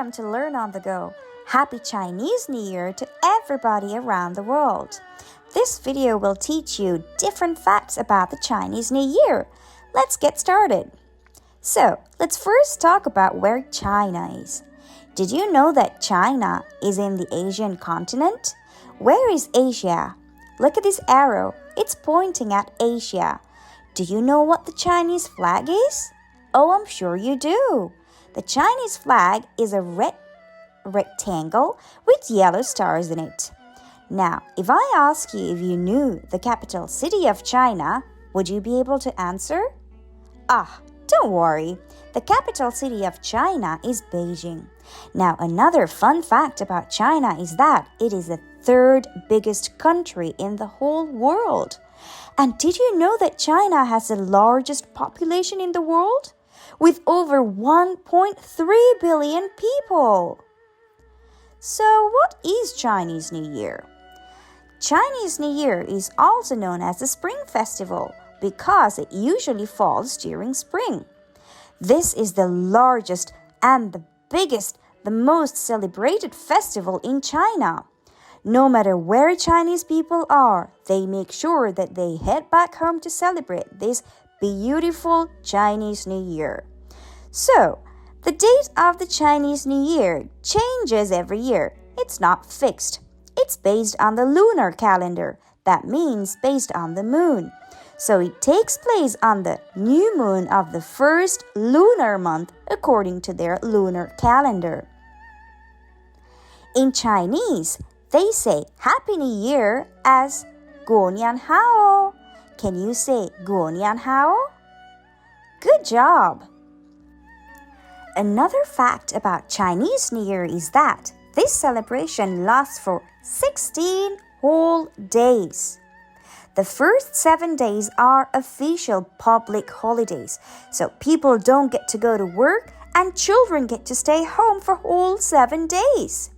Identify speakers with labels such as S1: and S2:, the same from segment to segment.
S1: Welcome to Learn on the Go. Happy Chinese New Year to everybody around the world. This video will teach you different facts about the Chinese New Year. Let's get started. So, let's first talk about where China is. Did you know that China is in the Asian continent? Where is Asia? Look at this arrow. It's pointing at Asia. Do you know what the Chinese flag is? Oh, I'm sure you do. The Chinese flag is a red rectangle with yellow stars in it. Now, if I ask you if you knew the capital city of China, would you be able to answer? Don't worry. The capital city of China is Beijing. Now, another fun fact about China is that it is the third biggest country in the whole world. And did you know that China has the largest population in the world? With over 1.3 billion people. So, what is Chinese New Year? Chinese New Year is also known as the Spring Festival because it usually falls during spring. This is the largest and the biggest, the most celebrated festival in China. No matter where Chinese people are, they make sure that they head back home to celebrate this beautiful Chinese New Year. So, the date of the Chinese New Year changes every year. It's not fixed. It's based on the lunar calendar. That means based on the moon. So it takes place on the new moon of the first lunar month according to their lunar calendar. In Chinese, they say Happy New Year as 过年好. Can you say 过年好? Good job! Another fact about Chinese New Year is that this celebration lasts for 16 whole days. The first 7 days are official public holidays, so people don't get to go to work and children get to stay home for whole 7 days.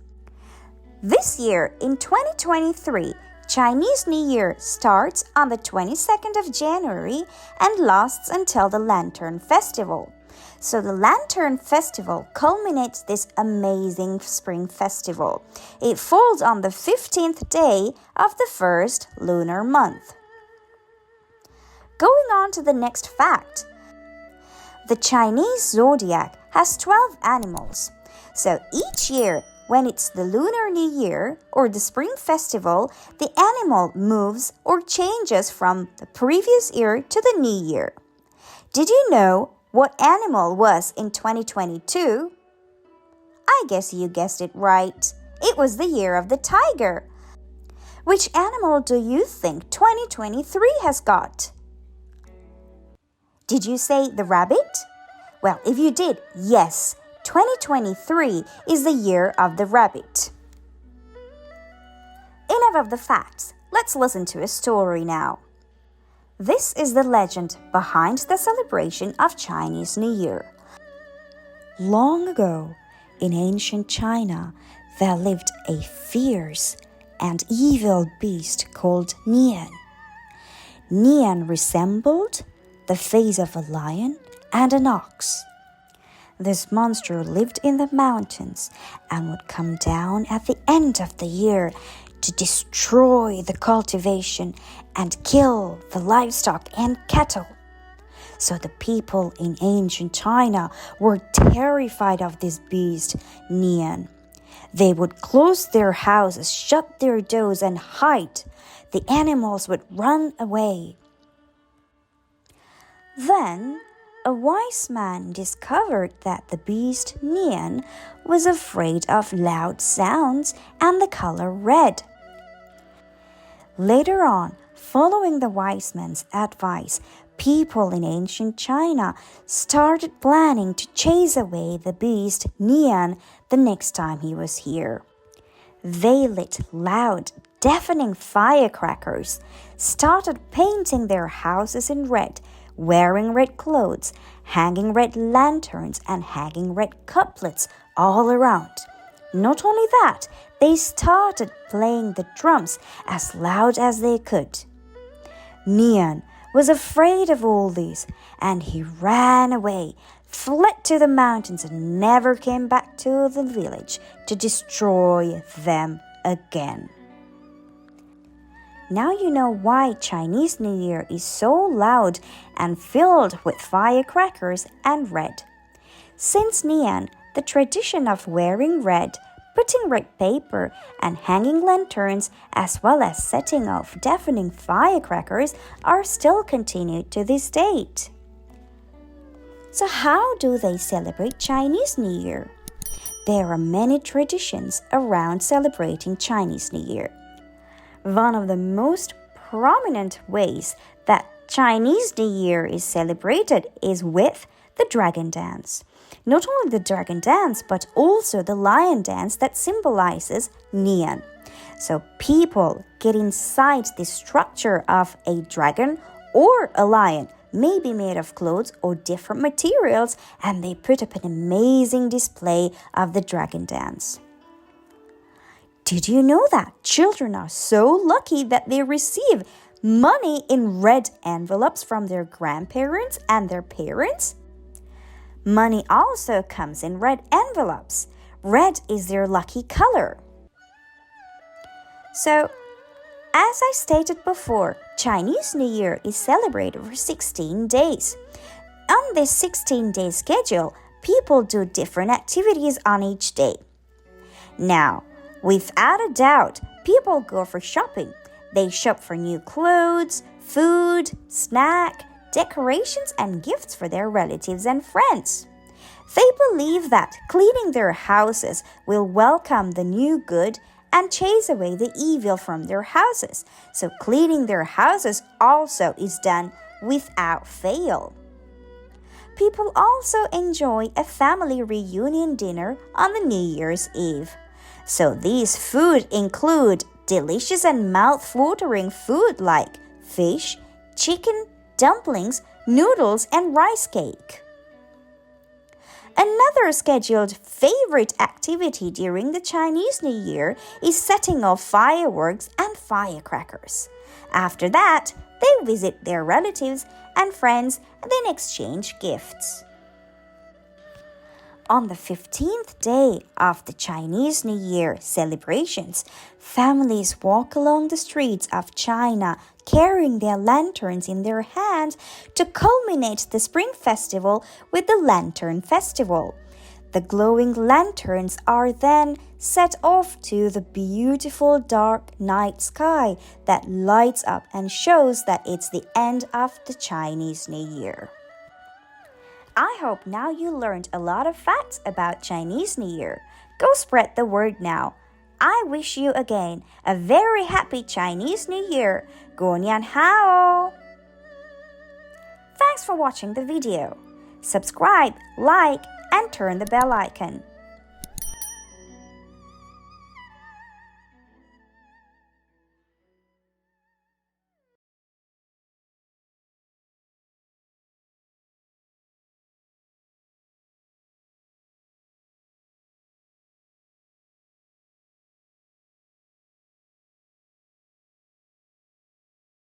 S1: This year, in 2023, Chinese New Year starts on the 22nd of January and lasts until the Lantern Festival. So the Lantern Festival culminates this amazing spring festival. It falls on the 15th day of the first lunar month. Going on to the next fact. The Chinese zodiac has 12 animals. So each year, when it's the Lunar New Year or the Spring Festival, the animal moves or changes from the previous year to the new year. Did you know what animal was in 2022? I guess you guessed it right. It was the year of the tiger. Which animal do you think 2023 has got? Did you say the rabbit? Well, if you did, yes. 2023 is the year of the rabbit. Enough of the facts. Let's listen to a story now. This is the legend behind the celebration of Chinese New Year. Long ago, in ancient China, there lived a fierce and evil beast called Nian. Nian resembled the face of a lion and an ox. This monster lived in the mountains and would come down at the end of the year to destroy the cultivation and kill the livestock and cattle. So the people in ancient China were terrified of this beast, Nian. They would close their houses, shut their doors, and hide. The animals would run away. Then, a wise man discovered that the beast Nian was afraid of loud sounds and the color red. Later on, following the wise man's advice, people in ancient China started planning to chase away the beast Nian the next time he was here. They lit loud, deafening firecrackers, started painting their houses in red, wearing red clothes, hanging red lanterns, and hanging red couplets all around. Not only that, they started playing the drums as loud as they could. Nian was afraid of all this, and he ran away, fled to the mountains and never came back to the village to destroy them again. Now you know why Chinese New Year is so loud and filled with firecrackers and red. Since Nian, the tradition of wearing red, putting red paper and hanging lanterns as well as setting off deafening firecrackers are still continued to this date. So how do they celebrate Chinese New Year? There are many traditions around celebrating Chinese New Year. One of the most prominent ways that Chinese New Year is celebrated is with the dragon dance. Not only the dragon dance, but also the lion dance that symbolizes Nian. So people get inside the structure of a dragon or a lion, may be made of clothes or different materials, and they put up an amazing display of the dragon dance. Did you know that children are so lucky that they receive money in red envelopes from their grandparents and their parents? Money also comes in red envelopes. Red is their lucky color. So, as I stated before, Chinese New Year is celebrated for 16 days. On this 16-day schedule, people do different activities on each day. Now, without a doubt, people go for shopping. They shop for new clothes, food, snack, decorations, and gifts for their relatives and friends. They believe that cleaning their houses will welcome the new good and chase away the evil from their houses. So cleaning their houses also is done without fail. People also enjoy a family reunion dinner on the New Year's Eve. So these food include delicious and mouth-watering food like fish, chicken, dumplings, noodles, and rice cake. Another scheduled favorite activity during the Chinese New Year is setting off fireworks and firecrackers. After that, they visit their relatives and friends and then exchange gifts. On the 15th day of the Chinese New Year celebrations, families walk along the streets of China carrying their lanterns in their hands to culminate the Spring Festival with the Lantern Festival. The glowing lanterns are then set off to the beautiful dark night sky that lights up and shows that it's the end of the Chinese New Year. I hope now you learned a lot of facts about Chinese New Year. Go spread the word now. I wish you again a very happy Chinese New Year. 过年好! Thanks for watching the video. Subscribe, like, and turn the bell icon.